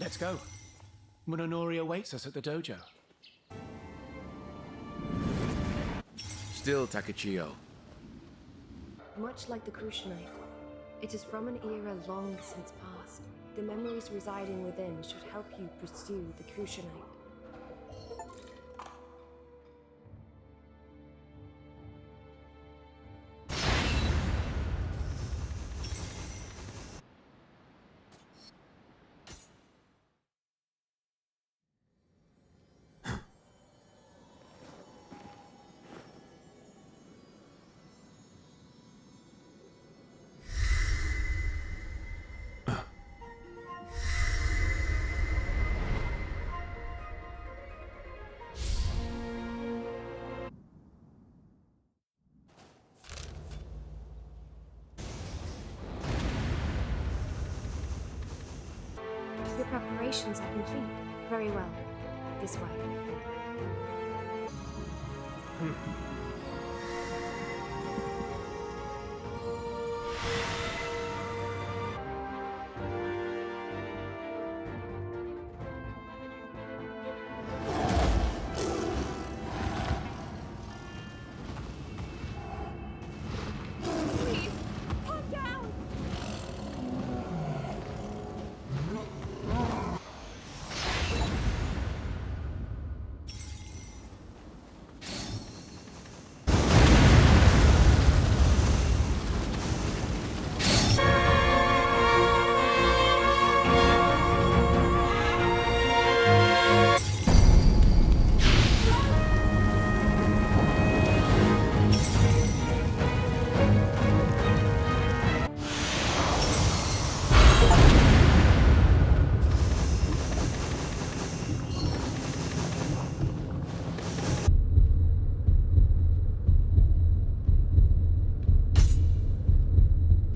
Let's go. Munonori awaits us at the dojo. Still Takechiyo. Much like the Crucible, it is from an era long since past. The memories residing within should help you pursue the Crucible. Your preparations are complete. Very well. This way. Please, calm down!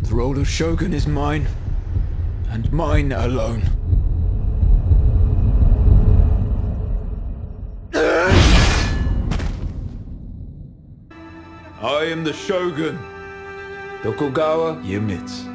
The role of Shogun is mine, and mine alone. I am the Shogun, Tokugawa Iemitsu.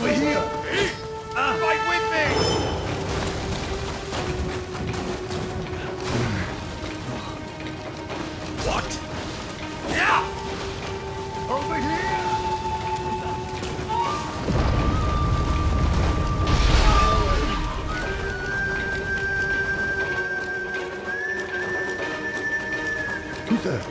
Over here! Right with me! What? Yeah! Over here! Who's there?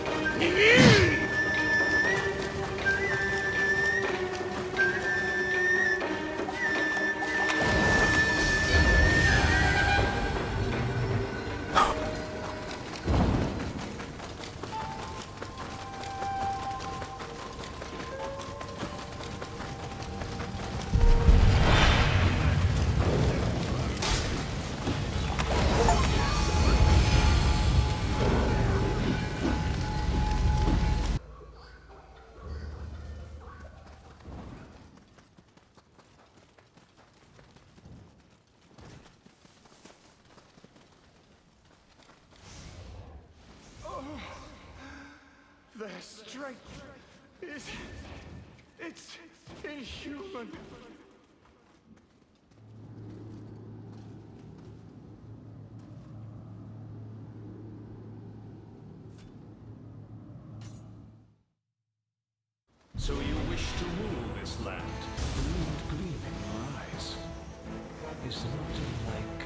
Their strength is... it's inhuman. So you wish to rule this land? The moon gleam in your eyes is not unlike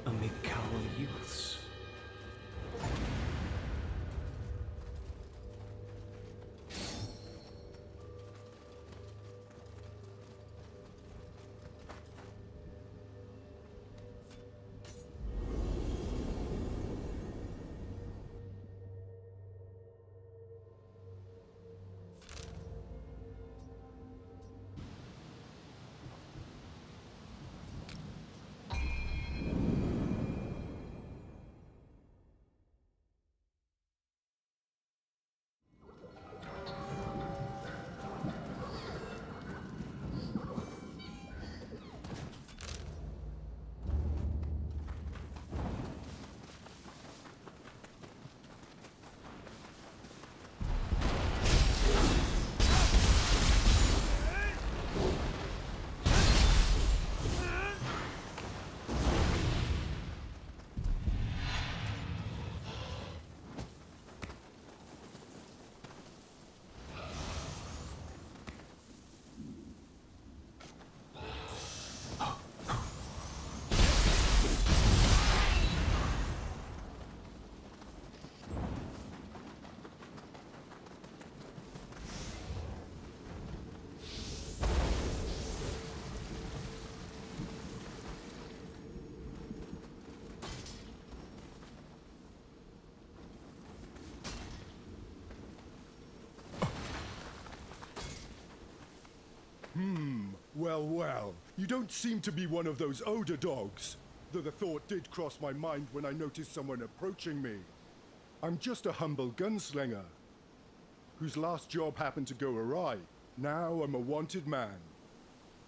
a Mikau youth's. Well, well. You don't seem to be one of those Oda dogs. Though the thought did cross my mind when I noticed someone approaching me. I'm just a humble gunslinger, whose last job happened to go awry. Now I'm a wanted man.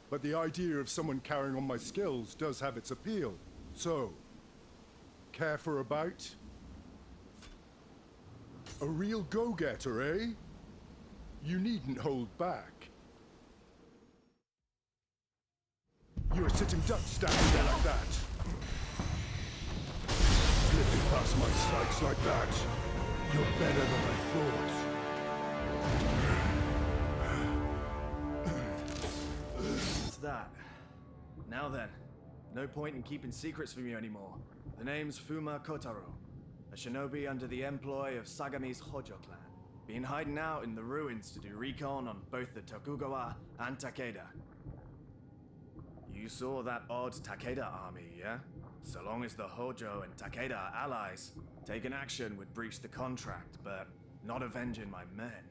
But the idea of someone carrying on my skills does have its appeal. So, care for a bout? A real go-getter, eh? You needn't hold back. You're a sitting duck standing there like that. Slipping past my sights like that. You're better than I thought. What's that? Now then, no point in keeping secrets from you anymore. The name's Fuma Kotaro, a shinobi under the employ of Sagami's Hojo clan. Been hiding out in the ruins to do recon on both the Tokugawa and Takeda. You saw that odd Takeda army, yeah? So long as the Hojo and Takeda are allies, taking action would breach the contract, but not avenging my men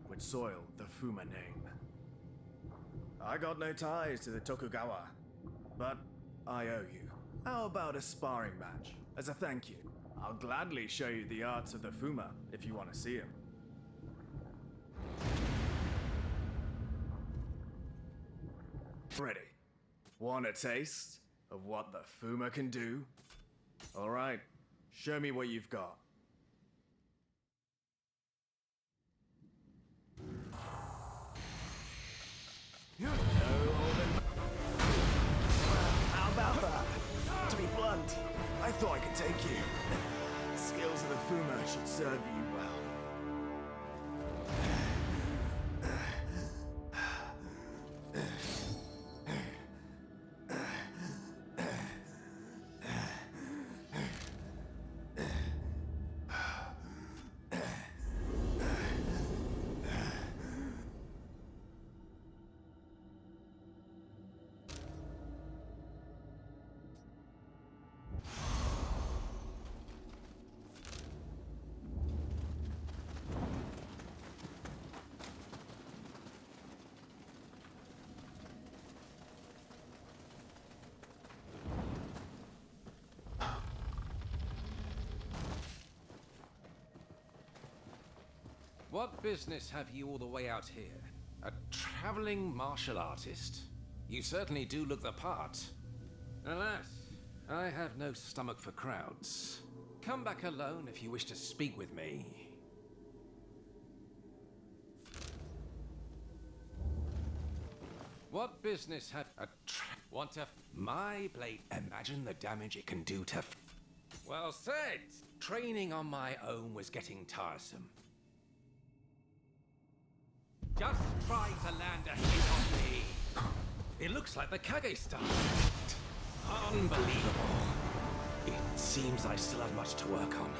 would soil the Fuma name. I got no ties to the Tokugawa, but I owe you. How about a sparring match? As a thank you, I'll gladly show you the arts of the Fuma if you want to see them. Ready? Want a taste of what the Fuma can do? Alright, show me what you've got. No holding What business have you all the way out here? A traveling martial artist? You certainly do look the part. Alas, I have no stomach for crowds. Come back alone if you wish to speak with me. What business have want to my blade? Imagine the damage it can do to well said! Training on my own was getting tiresome. Just try to land a hit on me. It looks like the Kage star. Unbelievable. It seems I still have much to work on.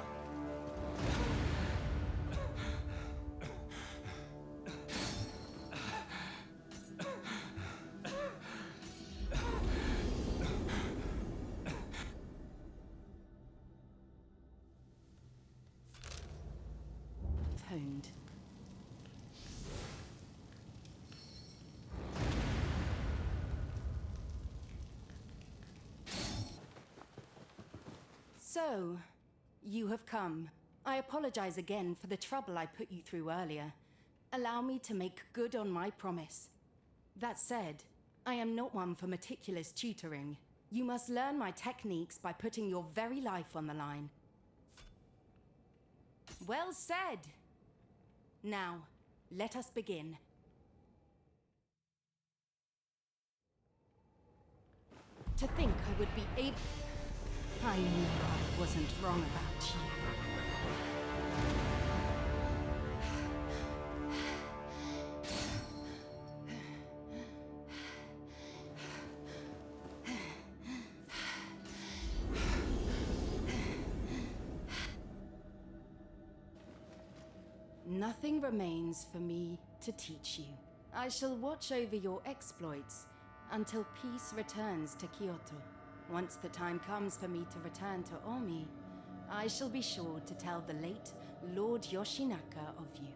Honed. So, you have come. I apologize again for the trouble I put you through earlier. Allow me to make good on my promise. That said, I am not one for meticulous tutoring. You must learn my techniques by putting your very life on the line. Well said! Now, let us begin. To think I would be able... I knew I wasn't wrong about you. Nothing remains for me to teach you. I shall watch over your exploits until peace returns to Kyoto. Once the time comes for me to return to Omi, I shall be sure to tell the late Lord Yoshinaka of you.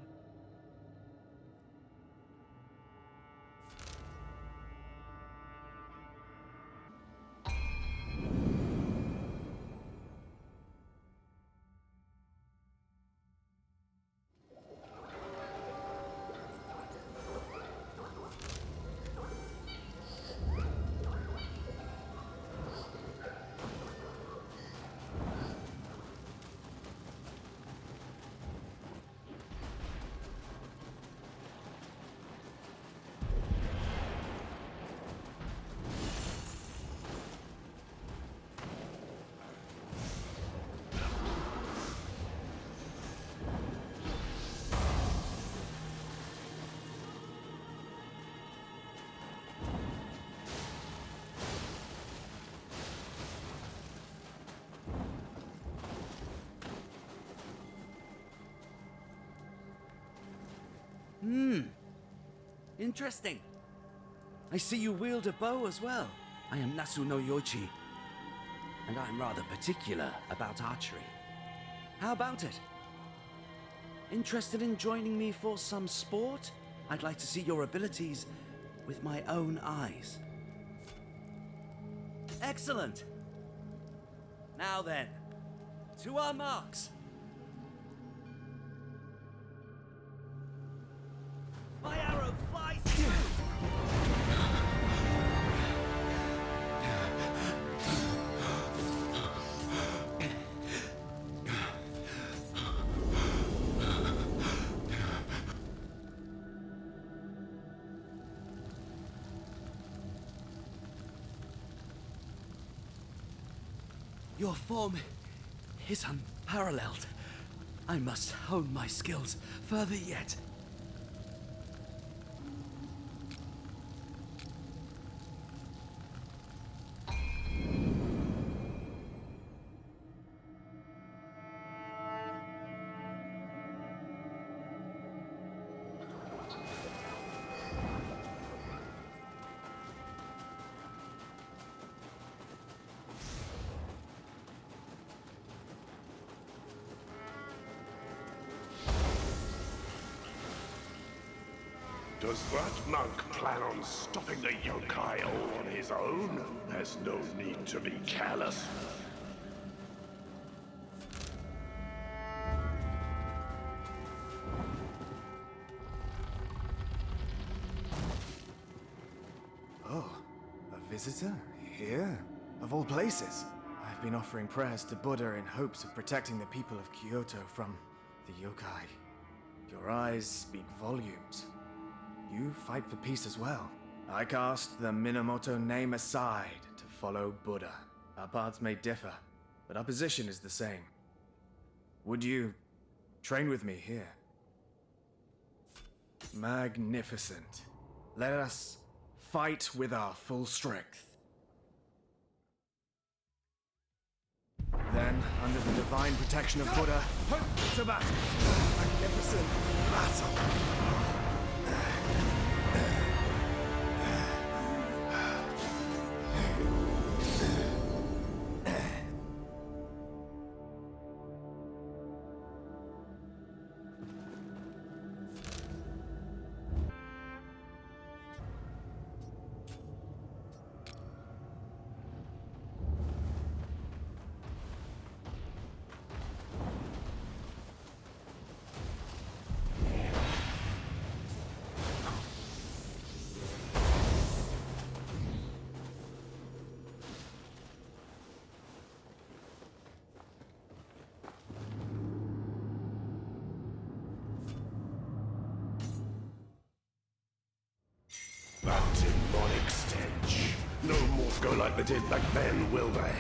Interesting. I see you wield a bow as well. I am Nasu no Yoichi, and I'm rather particular about archery. How about it? Interested in joining me for some sport? I'd like to see your abilities with my own eyes. Excellent! Now then, to our marks! My arrow flies through! Your form is unparalleled. I must hone my skills further yet. Does that monk plan on stopping the yokai all on his own? There's no need to be careless. visitor? Here? Of all places? I've been offering prayers to Buddha in hopes of protecting the people of Kyoto from the yokai. Your eyes speak volumes. You fight for peace as well. I cast the Minamoto name aside to follow Buddha. Our paths may differ, but our position is the same. Would you train with me here? Magnificent. Let us fight with our full strength. Then, under the divine protection of Buddha, to battle! Magnificent battle! That demonic stench. No more go like they did back then, will they?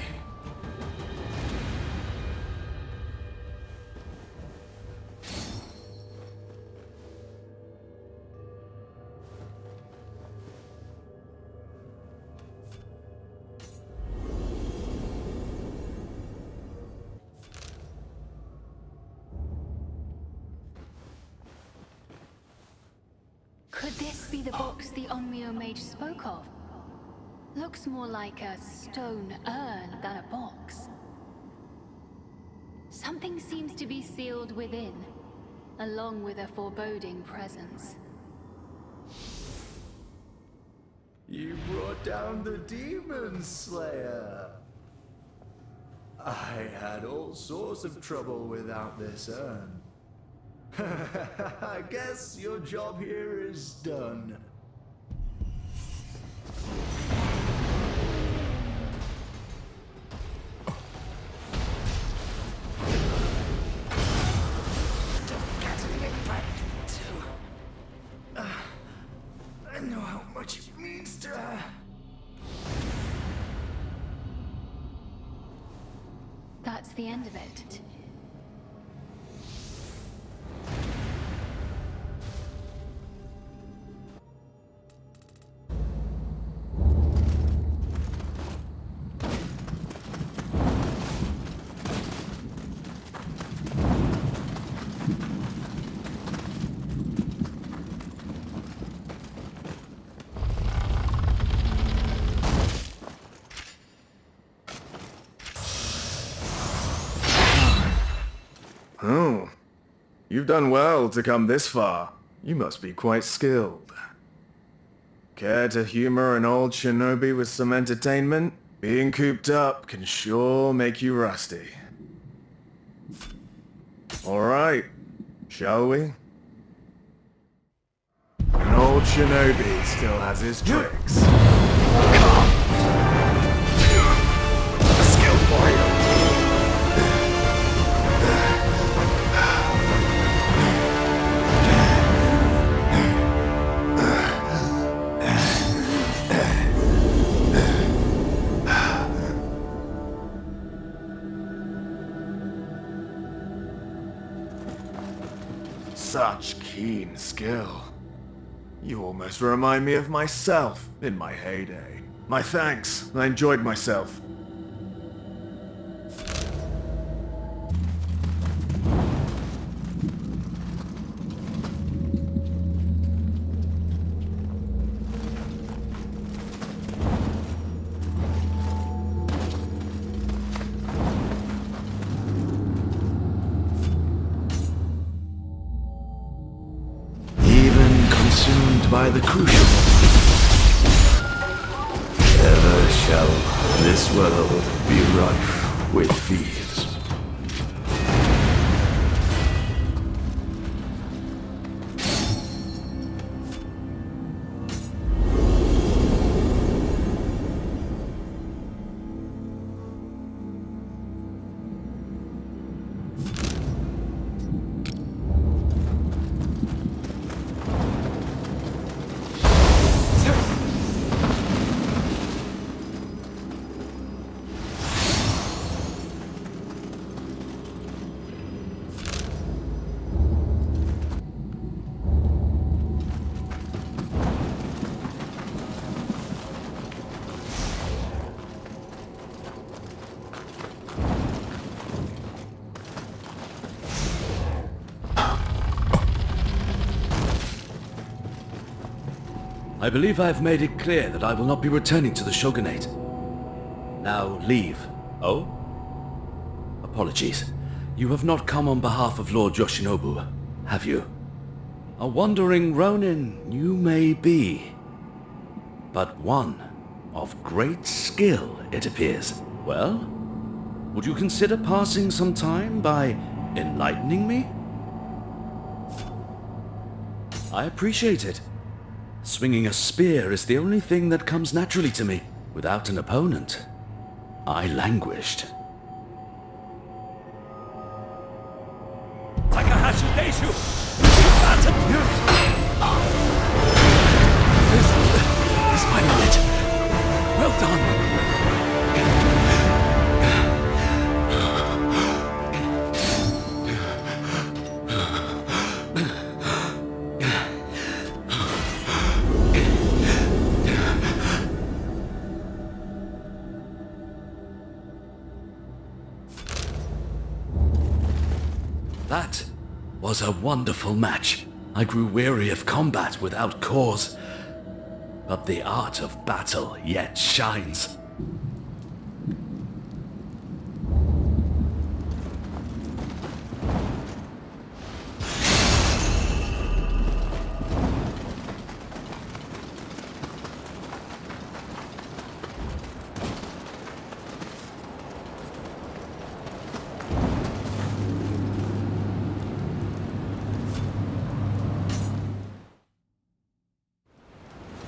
Could this be the box the Onmyo mage spoke of? Looks more like a stone urn than a box. Something seems to be sealed within, along with a foreboding presence. You brought down the Demon Slayer. I had all sorts of trouble without this urn. I guess your job here is done. I know how much it means to her. That's the end of it. Oh, you've done well to come this far. You must be quite skilled. Care to humor an old shinobi with some entertainment? Being cooped up can sure make you rusty. Alright, shall we? An old shinobi still has his tricks. Come! A skilled warrior! Such keen skill. You almost remind me of myself in my heyday. My thanks. I enjoyed myself. By the Crucible. Ever shall this world be rife with thieves. I believe I've made it clear that I will not be returning to the Shogunate. Now leave. Oh? Apologies. You have not come on behalf of Lord Yoshinobu, have you? A wandering Ronin you may be, but one of great skill, it appears. Well, would you consider passing some time by enlightening me? I appreciate it. Swinging a spear is the only thing that comes naturally to me. Without an opponent, I languished. Takahashi Deishu! This is my minute. Well done. That was a wonderful match. I grew weary of combat without cause, but the art of battle yet shines.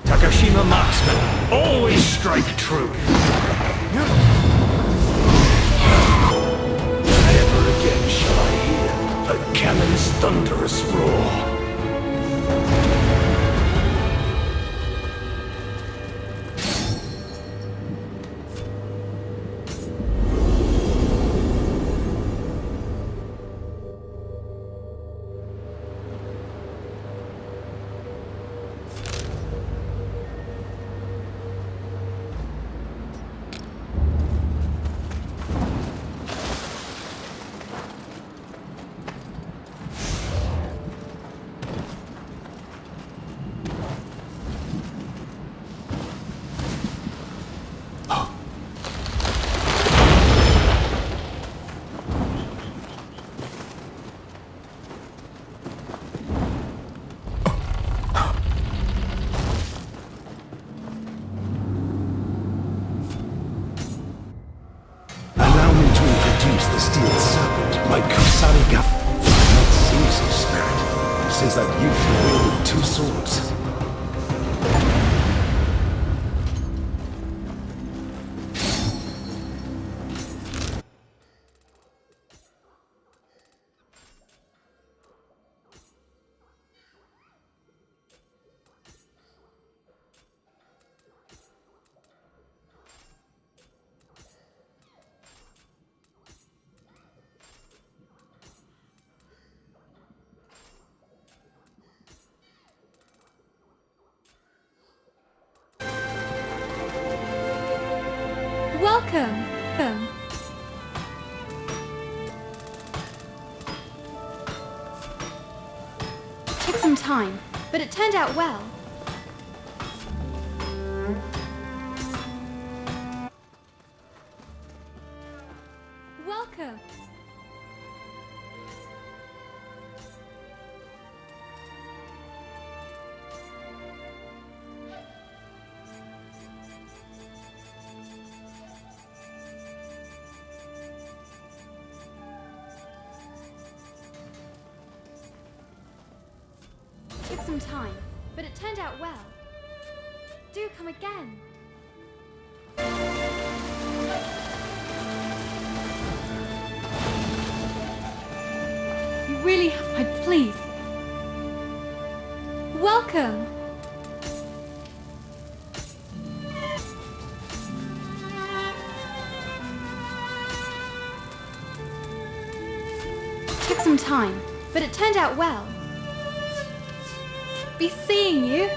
Takashima marksmen always strike true. Never again shall I hear a cannon's thunderous roar. The steel serpent, my Kusariga. Not seems of spirit, since that youth who wielded two swords. Welcome. Took some time, but it turned out well. Welcome. Took some time, but it turned out well. Do come again. You really have my please. Welcome. Took some time, but it turned out well. Be seeing you.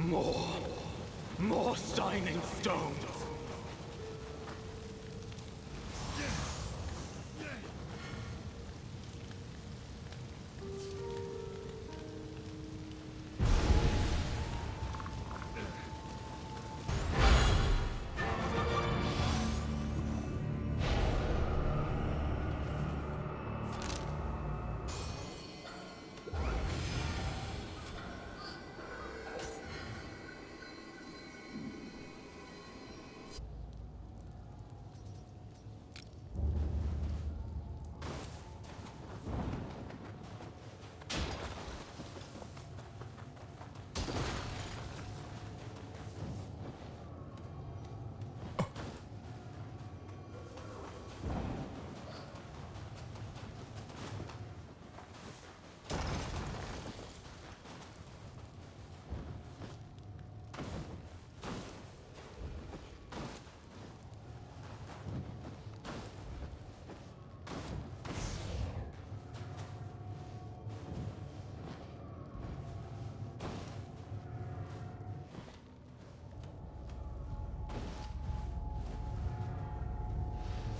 More shining stones!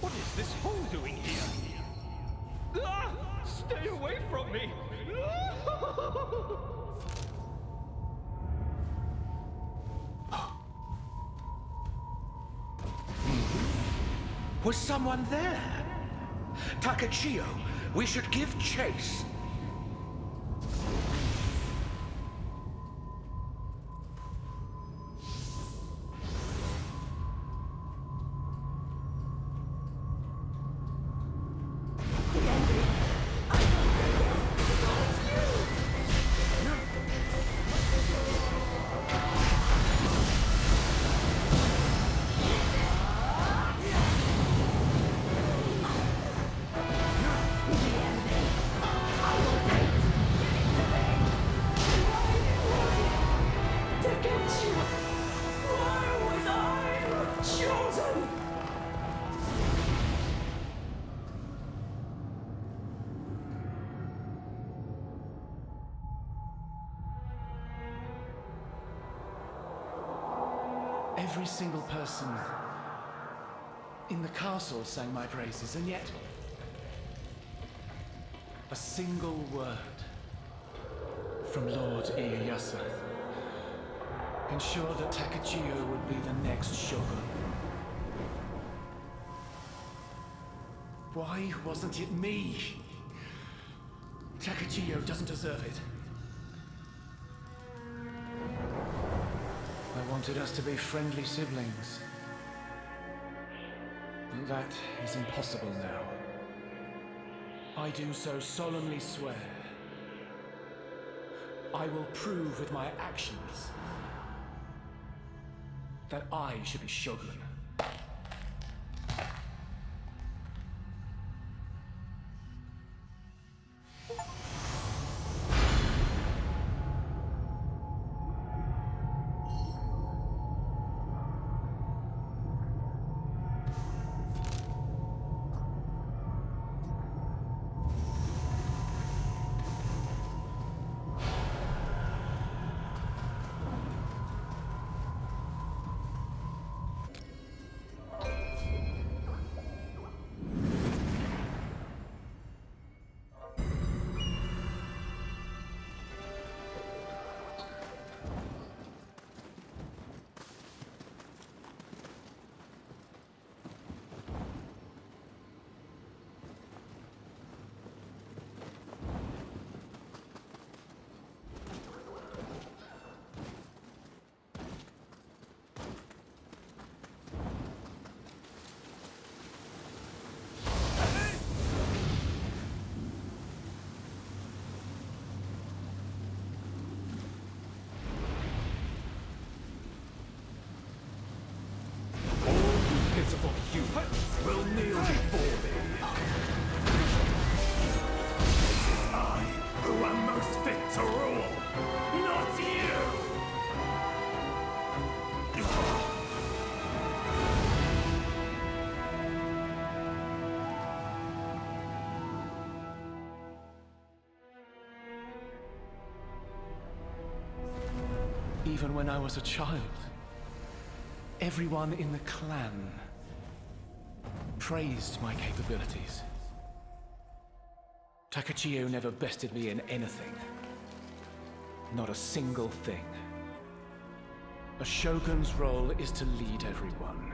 What is this hole doing here? Ah! Stay away from me! Was someone there? Takachio, we should give chase. Every single person in the castle sang my praises, and yet a single word from Lord Ieyasu ensured that Takachio would be the next shogun. Why wasn't it me? Takachio doesn't deserve it. I wanted us to be friendly siblings. And that is impossible now. I do so solemnly swear. I will prove with my actions that I should be shogun. even when I was a child. Everyone in the clan praised my capabilities. Takachiyo never bested me in anything. Not a single thing. A shogun's role is to lead everyone.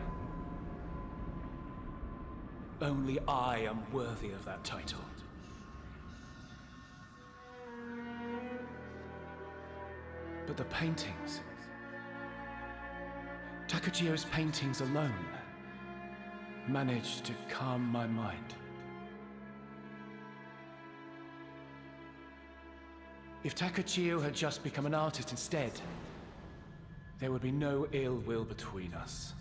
Only I am worthy of that title. But the paintings... Takachiyo's paintings alone managed to calm my mind. If Takachiyo had just become an artist instead, there would be no ill will between us.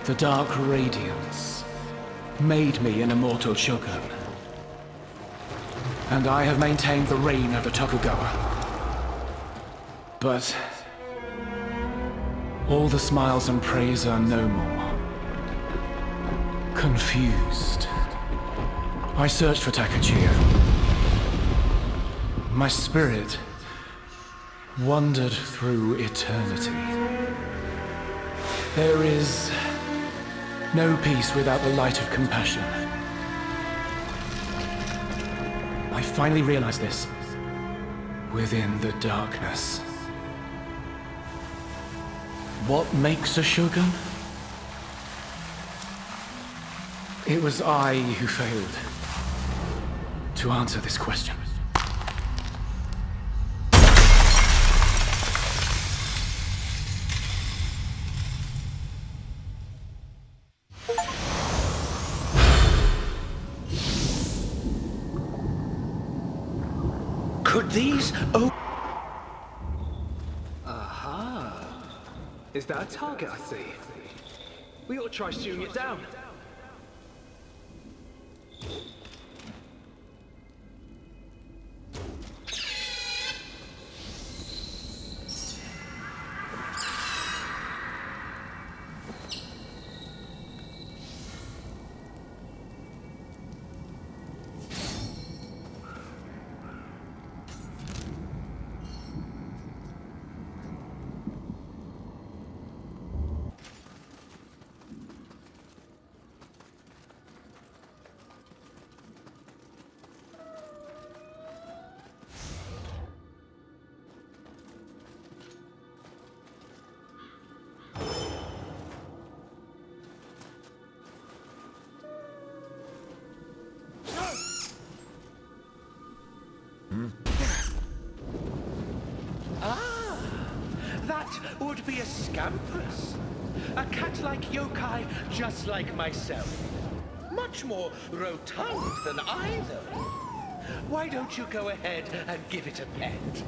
The dark radiance made me an immortal shogun. And I have maintained the reign of the Tokugawa. But all the smiles and praise are no more. Confused, I searched for Takachiyo. My spirit wandered through eternity. There is no peace without the light of compassion. I finally realized this within the darkness. What makes a shogun? It was I who failed to answer this question. Could these Aha! Is that a target I see? We ought to try shooting it down. That would be a scampus. A cat-like yokai just like myself. Much more rotund than either. Why don't you go ahead and give it a pet?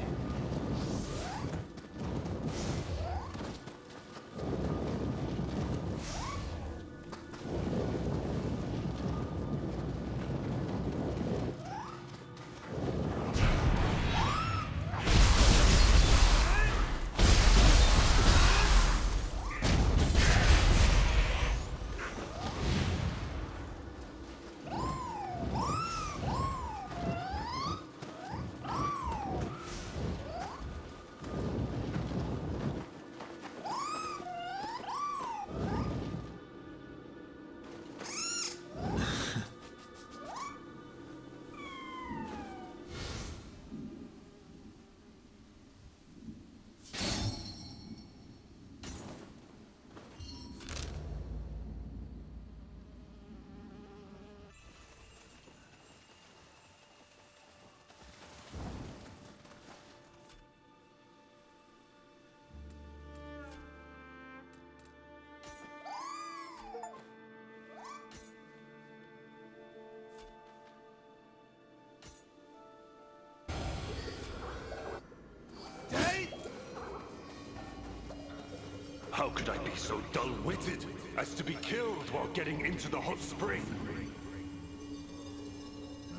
How could I be so dull-witted as to be killed while getting into the hot spring?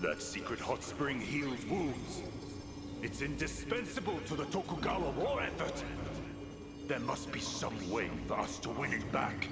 That secret hot spring heals wounds. It's indispensable to the Tokugawa war effort. There must be some way for us to win it back.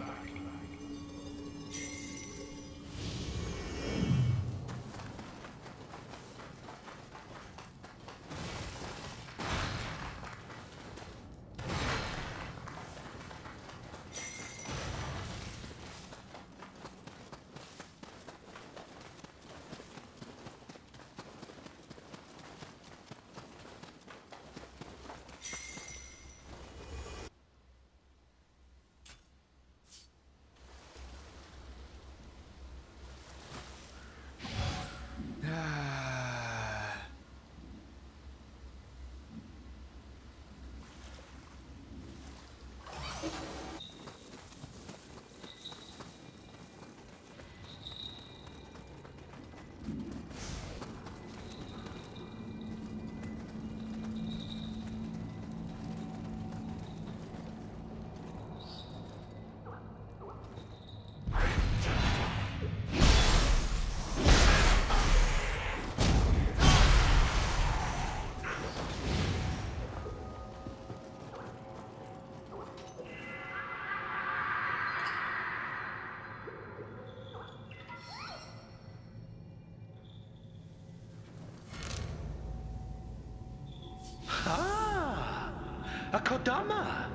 A Kodama!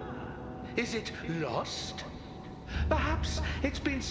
Is it lost? Perhaps it's been...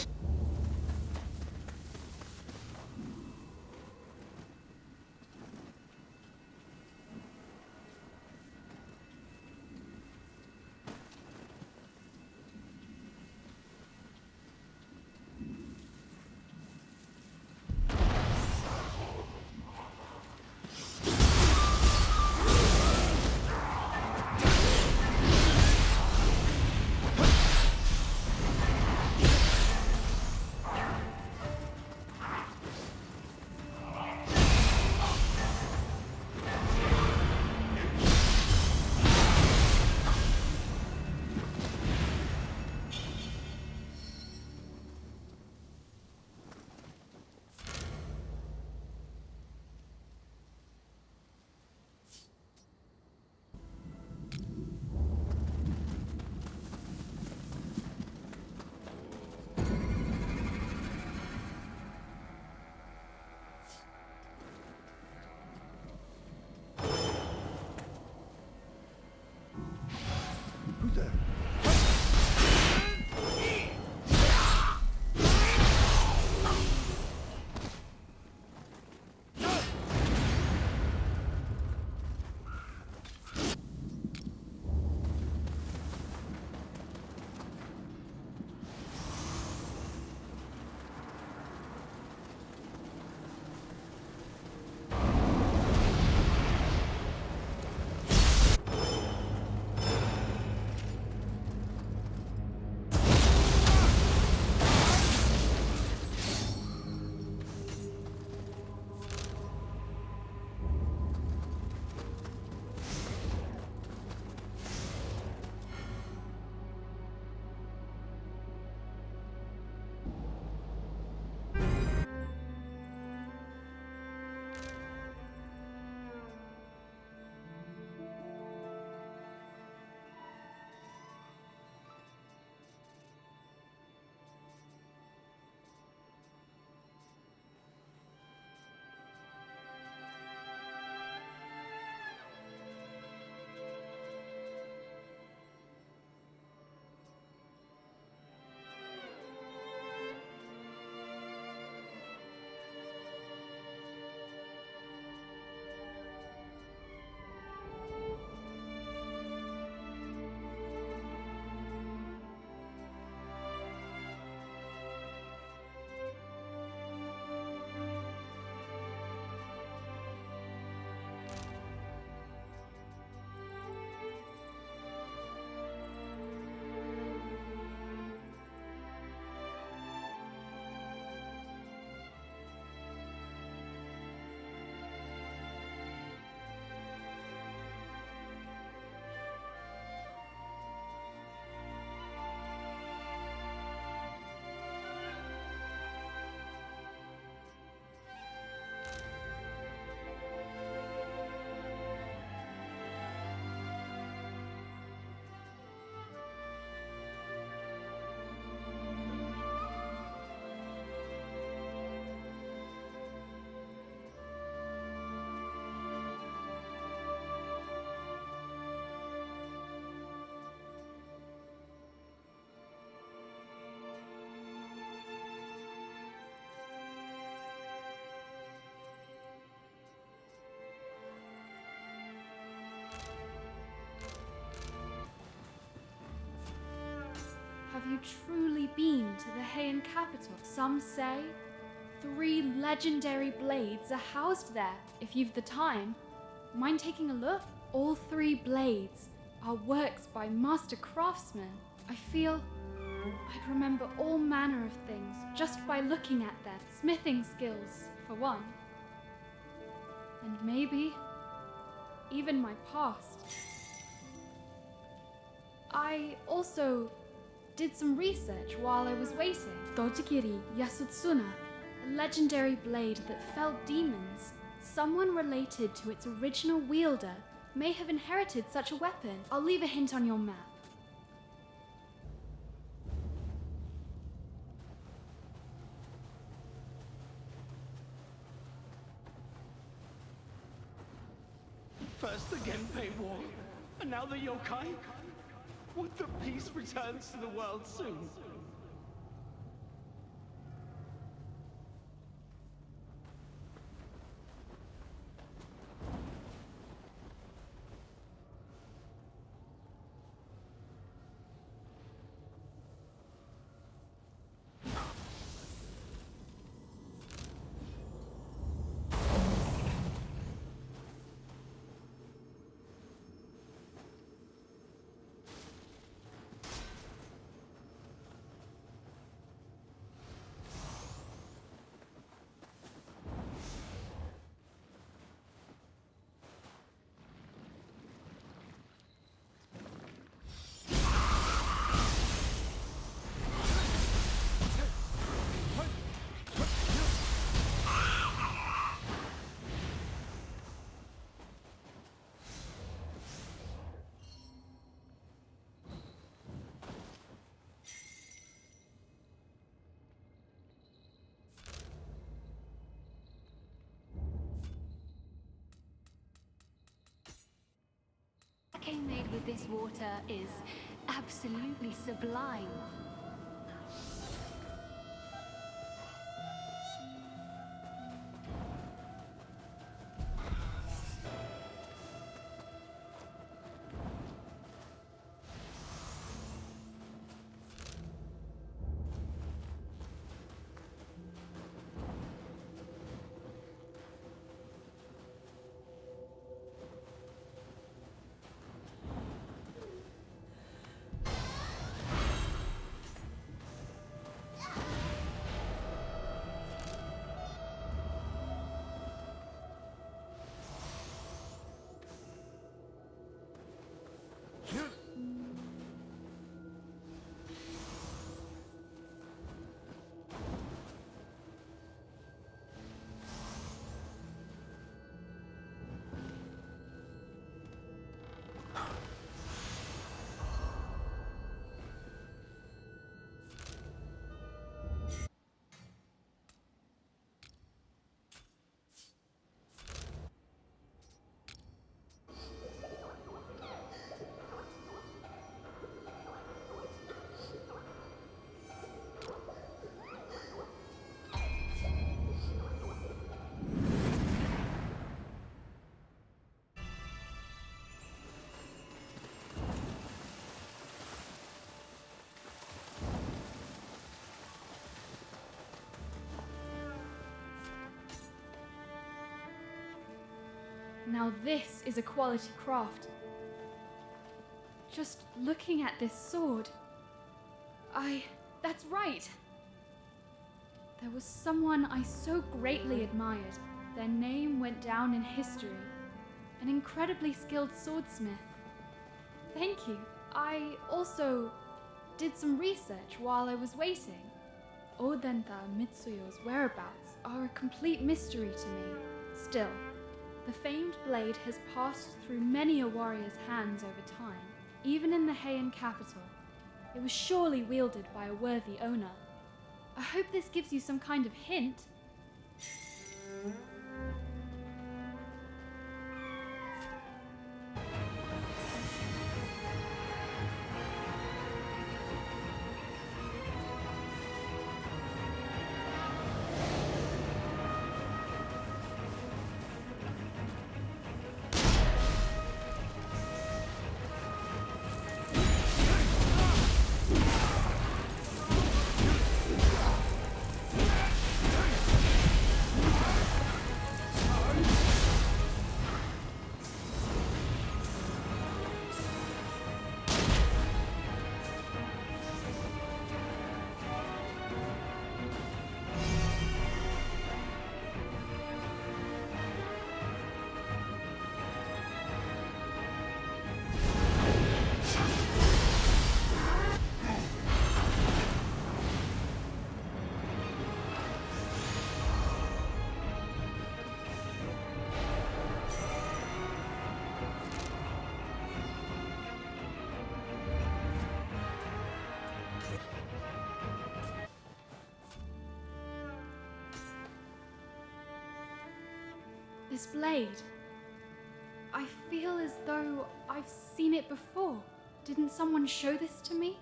have you truly been to the Heian capital? Some say 3 legendary blades are housed there. If you've the time, mind taking a look? All 3 blades are works by master craftsmen. I feel I'd remember all manner of things just by looking at their smithing skills, for one. And maybe even my past. I also did some research while I was waiting. Dojigiri Yasutsuna, a legendary blade that felled demons. Someone related to its original wielder may have inherited such a weapon. I'll leave a hint on your map. First the Genpei War, and now the Yokai? Would the peace returns to the world soon? Sake made with this water is absolutely sublime. Now this is a quality craft. Just looking at this sword, that's right. There was someone I so greatly admired. Their name went down in history. An incredibly skilled swordsmith. Thank you. I also did some research while I was waiting. Odenta Mitsuyo's whereabouts are a complete mystery to me. Still, the famed blade has passed through many a warrior's hands over time. Even in the Heian capital, it was surely wielded by a worthy owner. I hope this gives you some kind of hint. This blade. I feel as though I've seen it before. Didn't someone show this to me?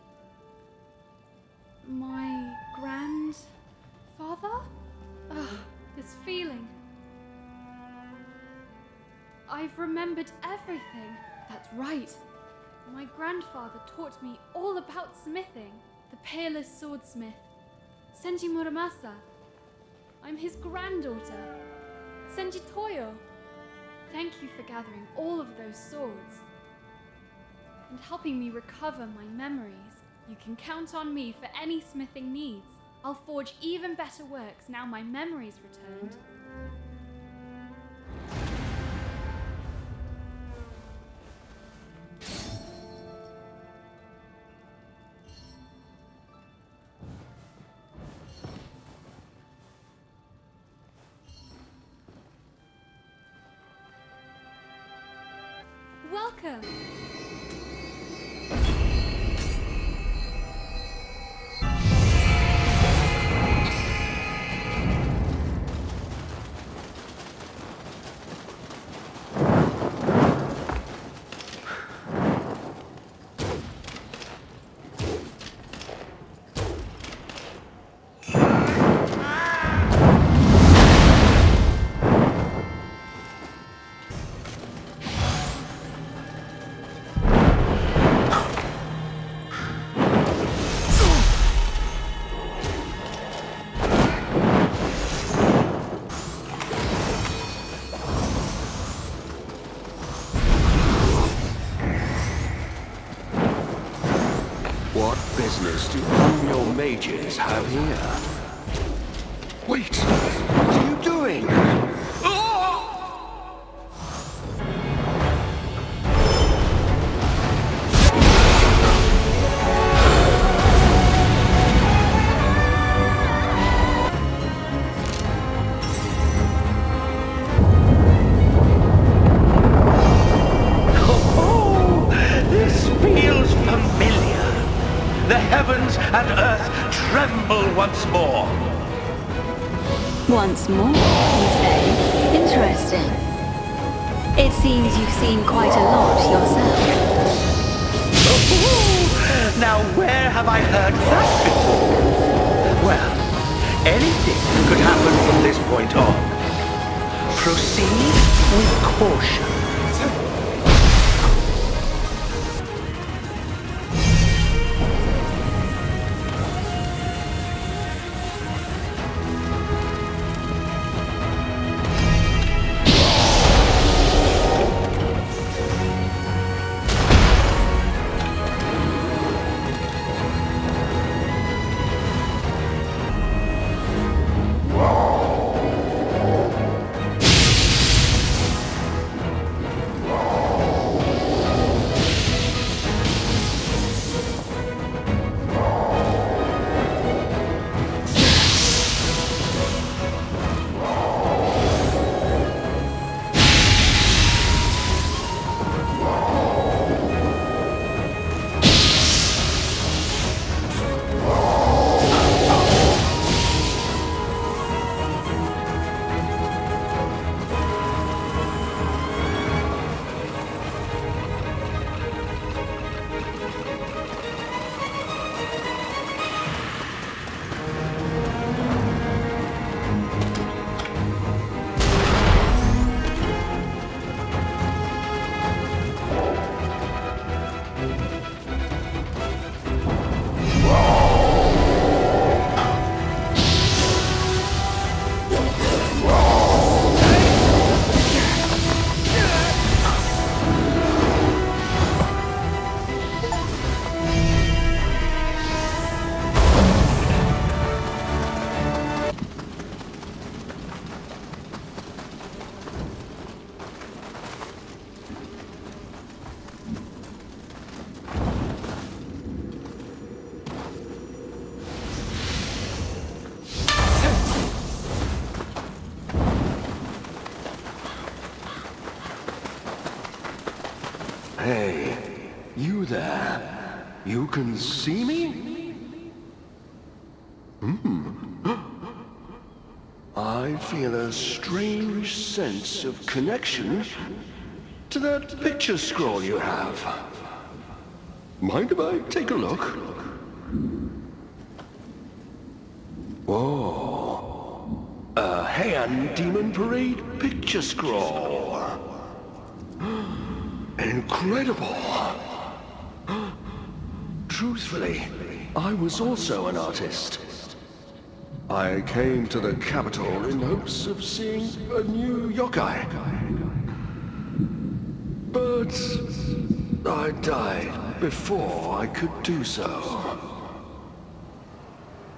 My grandfather? Ugh, this feeling. I've remembered everything. That's right. My grandfather taught me all about smithing. The peerless swordsmith, Senji Muramasa. I'm his granddaughter, Senji Toyo. Thank you for gathering all of those swords and helping me recover my memories. You can count on me for any smithing needs. I'll forge even better works now my memory's returned. Welcome! Do your mages have here? Wait! What are you doing? Oh, this feels familiar. The heavens and earth tremble once more. Once more, you say? Interesting. It seems you've seen quite a lot yourself. Oh, now where have I heard that before? Well, anything could happen from this point on. Proceed with caution. Hey, you there? You can see me? I feel a strange sense of connection to that picture scroll you have. Mind if I take a look? Whoa. A Heian Demon Parade picture scroll. Incredible. Truthfully, I was also an artist. I came to the capital in hopes of seeing a new yokai. But I died before I could do so.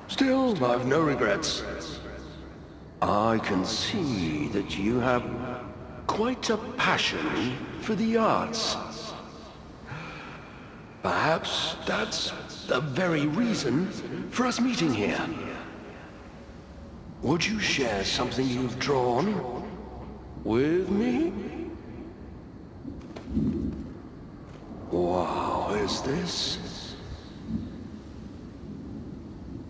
Still, I've no regrets. I can see that you have quite a passion for the arts. Perhaps that's the very reason for us meeting here. Would you share something you've drawn with me? Wow, is this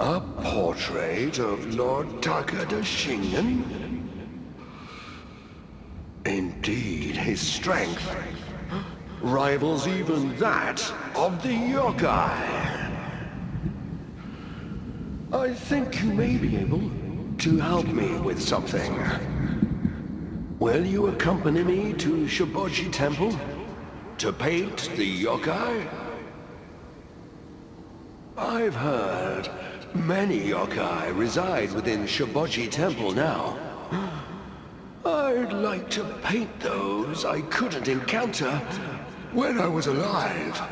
a portrait of Lord Takeda Shingen? Indeed, his strength rivals even that of the yokai. I think you may be able to help me with something. Will you accompany me to Shiboji Temple to paint the yokai? I've heard many yokai reside within Shiboji Temple now. I'd like to paint those I couldn't encounter when I was alive.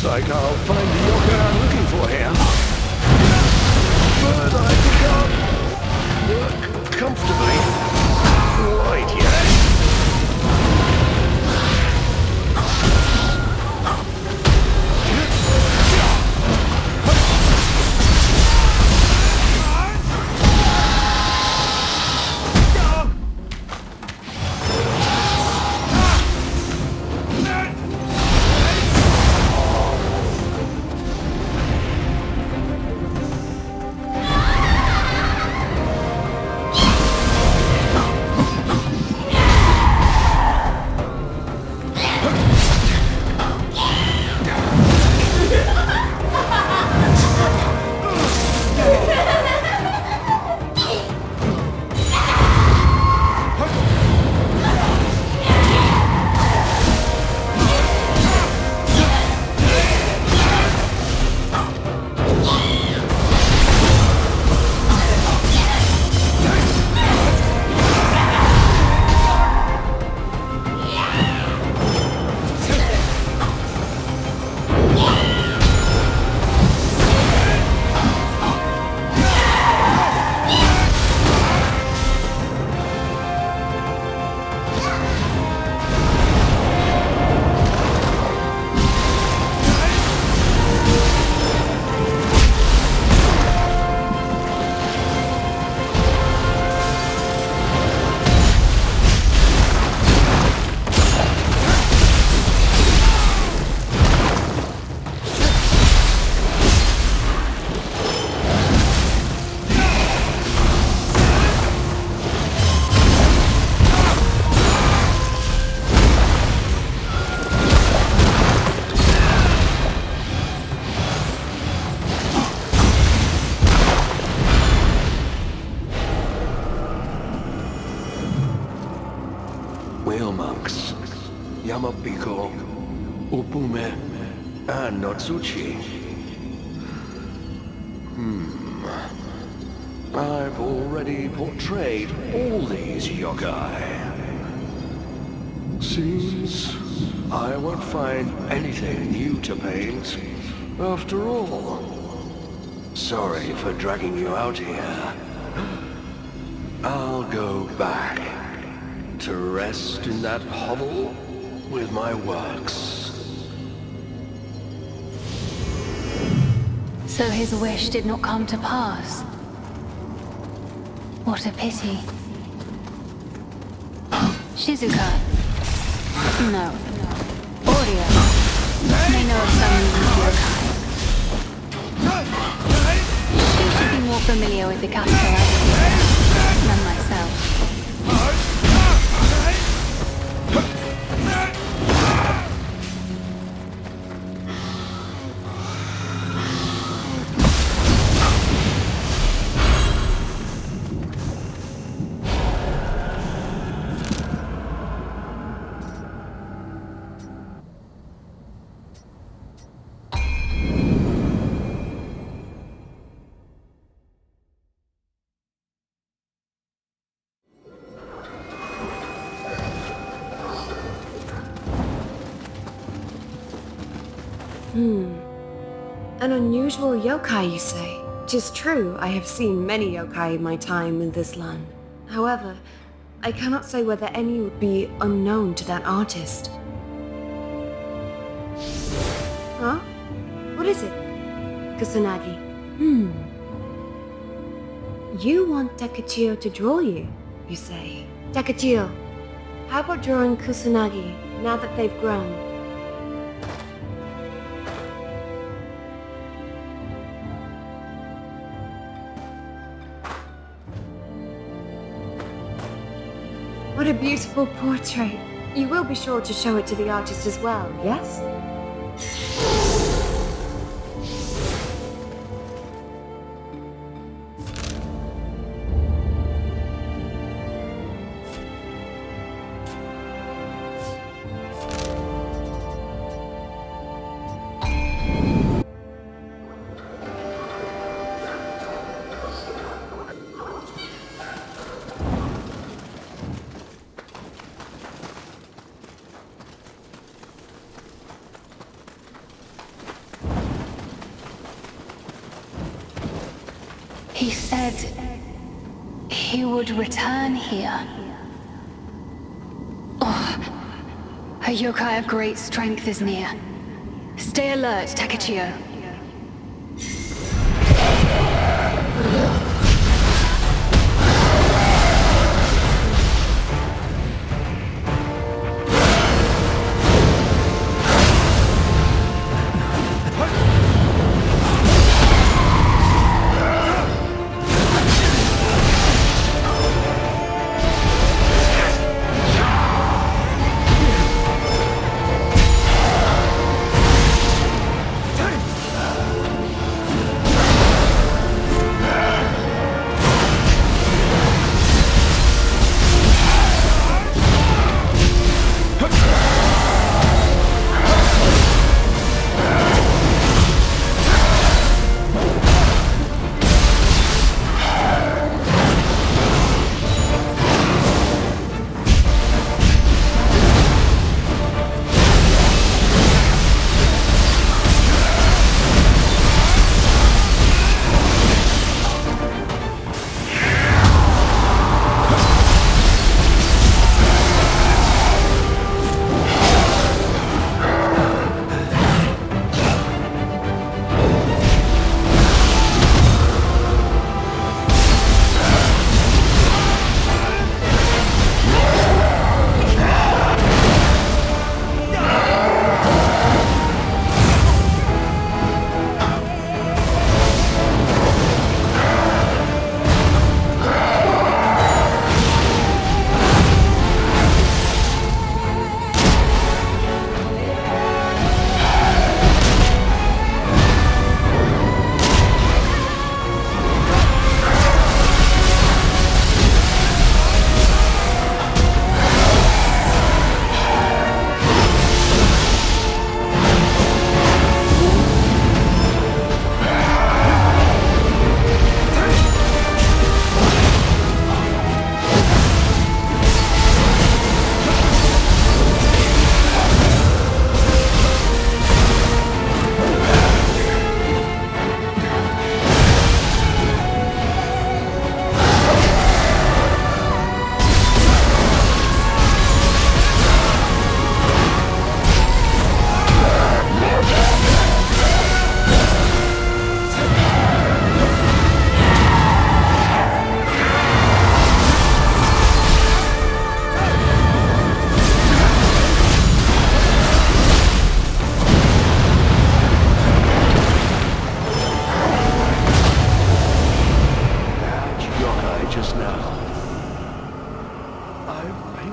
Like I'll find the yokai I'm looking for here. But I can't work comfortably quite yet. Whale monks, Yamabiko, Upume, and Notsuchi. I've already portrayed all these yokai. Seems I won't find anything new to paint. After all, sorry for dragging you out here. I'll go back to rest in that hovel with my works. So his wish did not come to pass. What a pity. Shizuka. No. Audio. May know of some yokai. She should be more familiar with the capital than myself. An unusual yokai, you say? 'Tis true, I have seen many yokai in my time in this land. However, I cannot say whether any would be unknown to that artist. Huh? What is it? Kusanagi. You want Takachio to draw you, you say? Takachio, how about drawing Kusanagi now that they've grown? What a beautiful portrait. You will be sure to show it to the artist as well, yes? He said he would return here. Oh, a yokai of great strength is near. Stay alert, Takachio.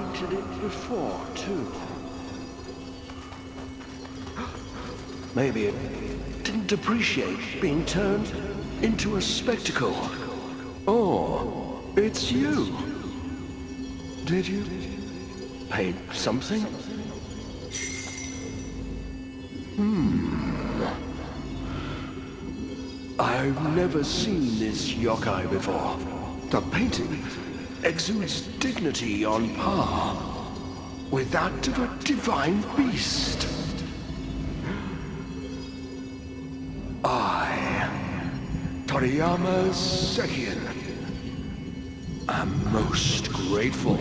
painted it before, too. Maybe it didn't appreciate being turned into a spectacle. Or it's you. Did you paint something? I've never seen this yokai before. The painting exudes dignity on par with that of a divine beast. I, Toriyama Sekian, am most grateful.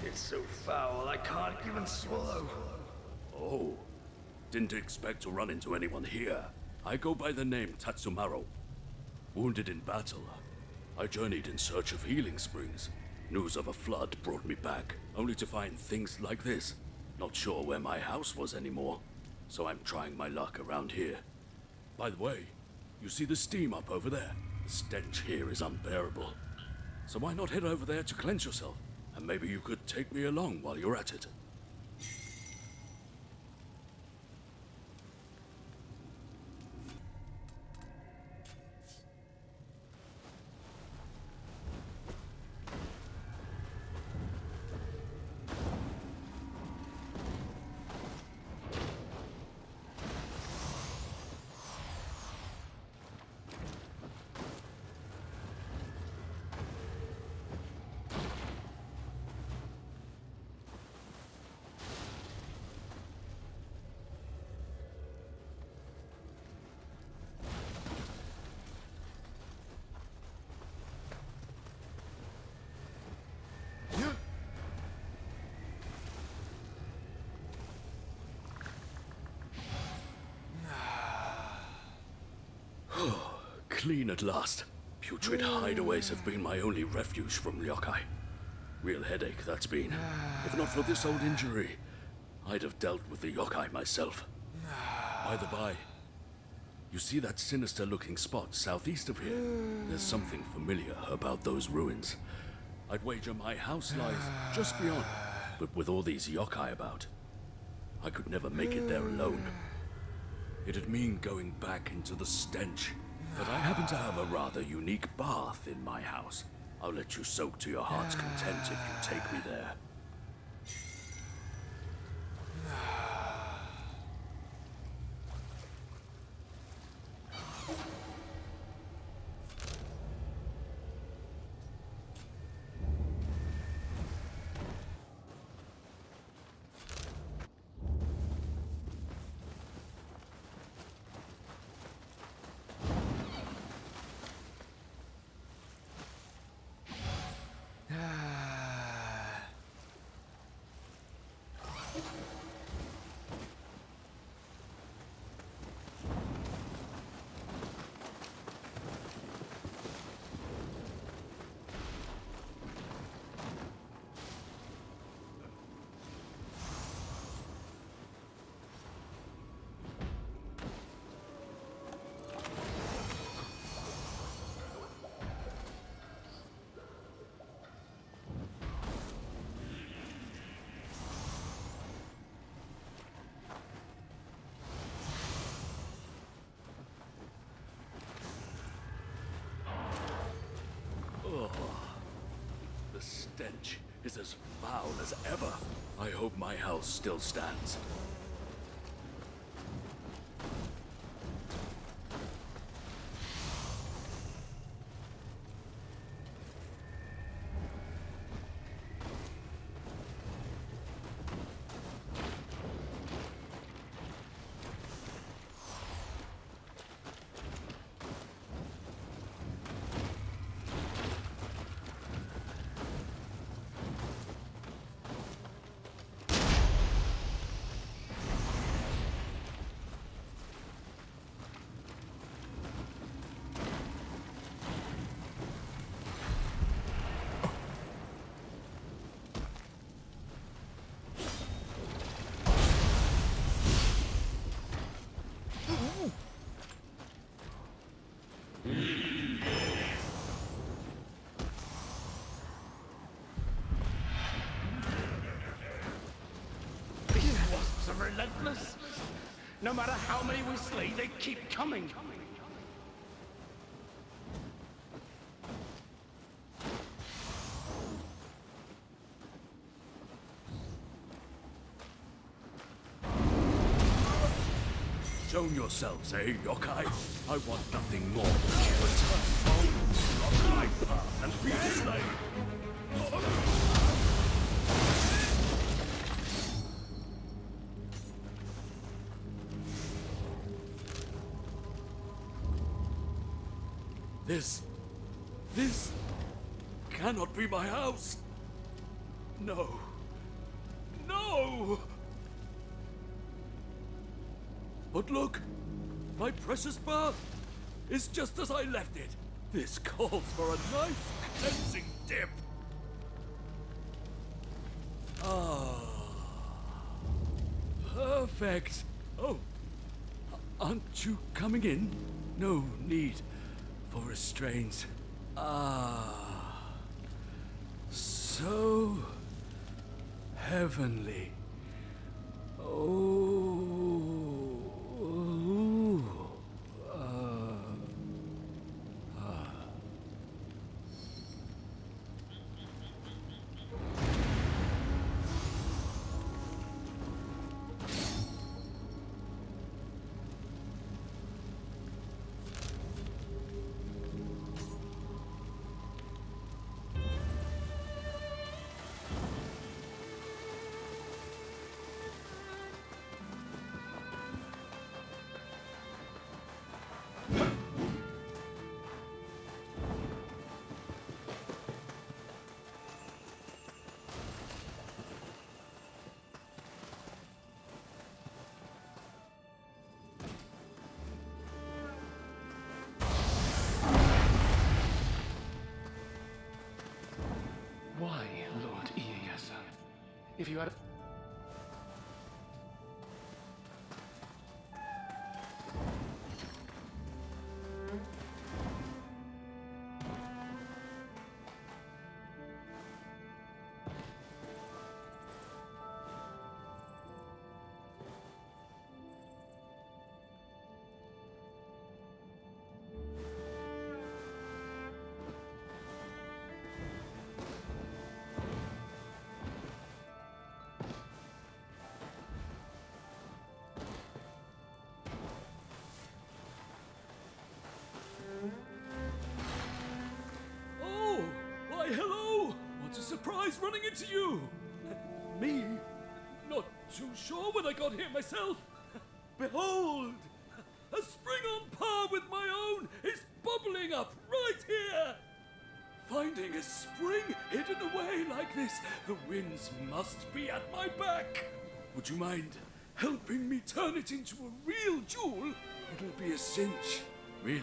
It's so foul, I can't even swallow. Oh, didn't expect to run into anyone here. I go by the name Tatsumaro. Wounded in battle, I journeyed in search of healing springs. News of a flood brought me back, only to find things like this. Not sure where my house was anymore, so I'm trying my luck around here. By the way, you see the steam up over there? The stench here is unbearable. So why not head over there to cleanse yourself? And maybe you could take me along while you're at it. Clean at last. Putrid hideaways have been my only refuge from Yokai. Real headache that's been. If not for this old injury, I'd have dealt with the Yokai myself. By the by, you see that sinister-looking spot southeast of here? There's something familiar about those ruins. I'd wager my house lies just beyond, but with all these Yokai about, I could never make it there alone. It'd mean going back into the stench. But I happen to have a rather unique bath in my house. I'll let you soak to your heart's content if you take me there. The stench is as foul as ever. I hope my house still stands. relentless. No matter how many we slay, they keep coming. Show yourselves, eh, Yokai? I want nothing more than you return home, block my path, and be slain. This cannot be my house. No. No! But look, my precious bath is just as I left it. This calls for a nice cleansing dip. Ah, perfect. Oh, aren't you coming in? No need for restraints. Ah, so heavenly. Why, Lord Ieyasu? If you had... Oh, why hello! What a surprise running into you! Me? Not too sure when I got here myself. Behold! A spring on par with my own is bubbling up right here! Finding a spring hidden away like this, the winds must be at my back. Would you mind helping me turn it into a real jewel? It'll be a cinch, really.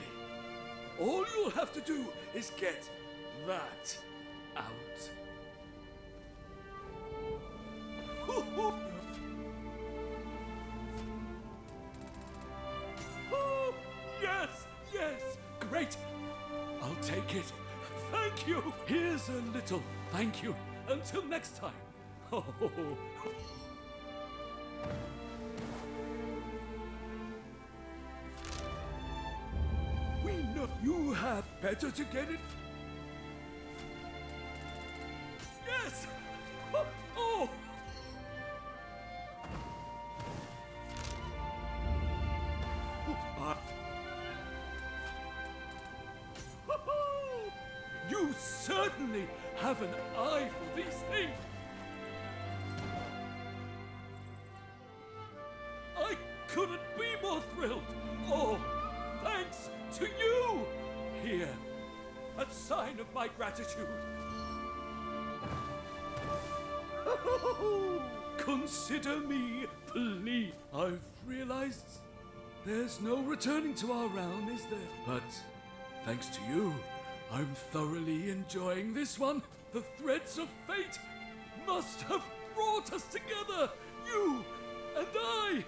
All you'll have to do is get that out. Oh, yes, yes, great. I'll take it. Thank you. Here's a little thank you. Until next time. Oh. We know you have better to get it. Yes. Oh. You certainly have an eye for these things. I couldn't be more thrilled. Oh, thanks to you. Here, a sign of my gratitude. Consider me, please. I've realized there's no returning to our realm, is there? But thanks to you, I'm thoroughly enjoying this one. The threads of fate must have brought us together, you and I.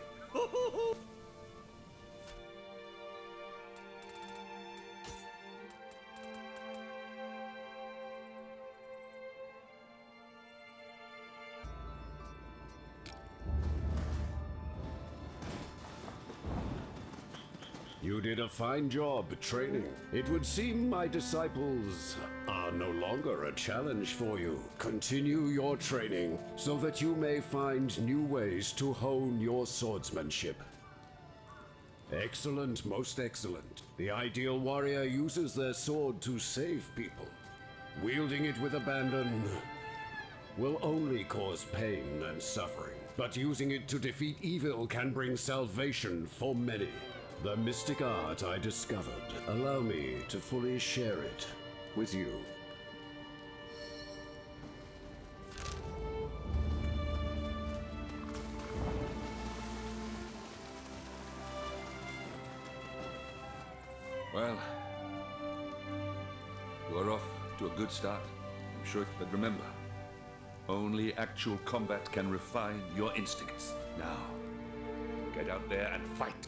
You did a fine job training. It would seem my disciples are no longer a challenge for you. Continue your training so that you may find new ways to hone your swordsmanship. Excellent, most excellent. The ideal warrior uses their sword to save people. Wielding it with abandon will only cause pain and suffering. But using it to defeat evil can bring salvation for many. The mystic art I discovered. Allow me to fully share it with you. Well, you are off to a good start, I'm sure. But remember, only actual combat can refine your instincts. Now, get out there and fight.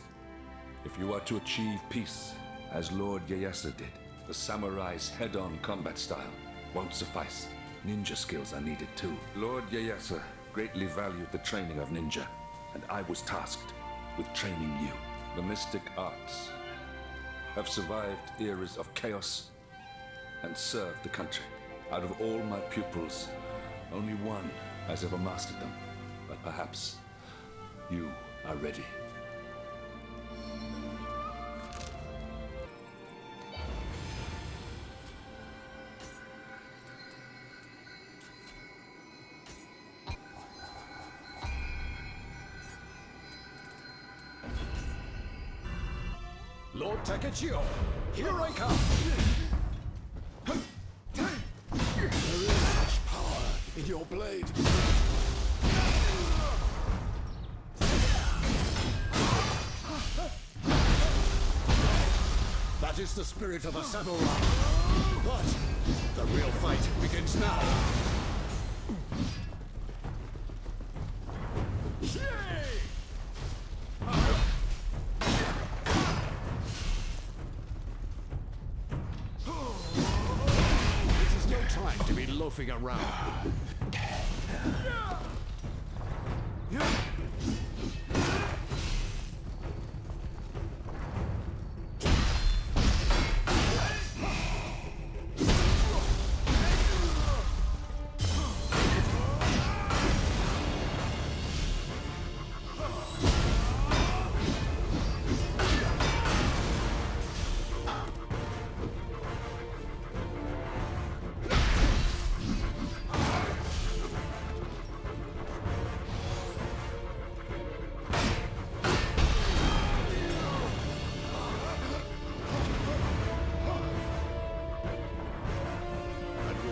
If you are to achieve peace, as Lord Ieyasu did, the samurai's head-on combat style won't suffice. Ninja skills are needed too. Lord Ieyasu greatly valued the training of ninja, and I was tasked with training you. The mystic arts have survived eras of chaos and served the country. Out of all my pupils, only one has ever mastered them. But perhaps you are ready. Lord Takechio, here I come! There is such power in your blade. That is the spirit of a samurai. But the real fight begins now. Time to be loafing around.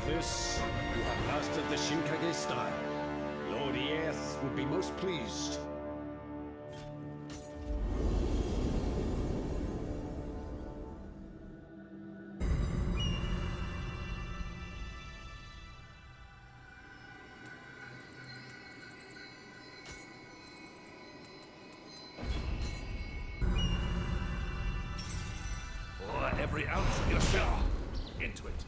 This, you have mastered the Shinkage style. Lord Ieyasu would be most pleased. Pour every ounce of yourself into it.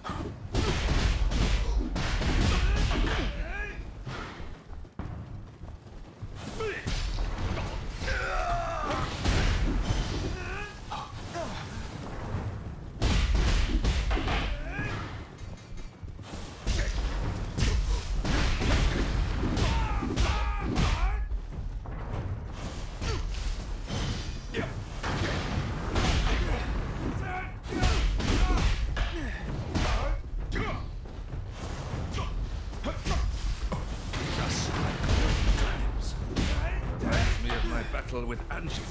With Angie.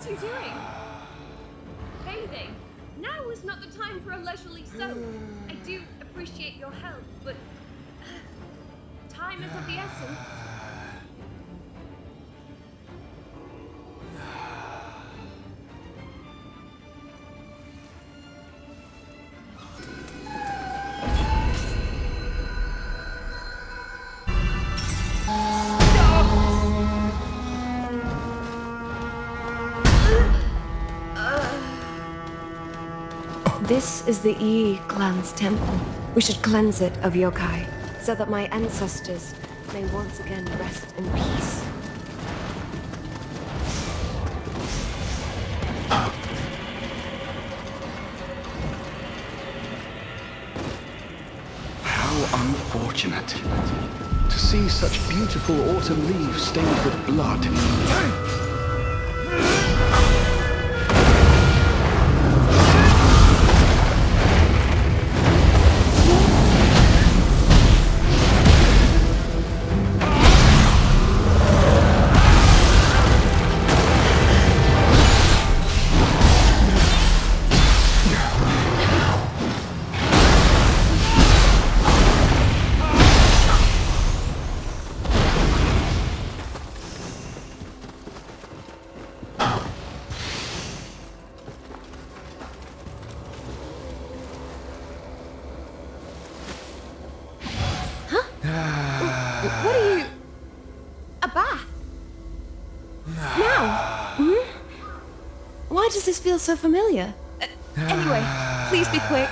What are you doing? Bathing? Now is not the time for a leisurely soak. I do appreciate your help, but time is of the essence. This is the Yi clan's temple. We should cleanse it of yokai, so that my ancestors may once again rest in peace. How unfortunate. To see such beautiful autumn leaves stained with blood. What are you... A bath? Now? Hmm? Why does this feel so familiar? Anyway, please be quick.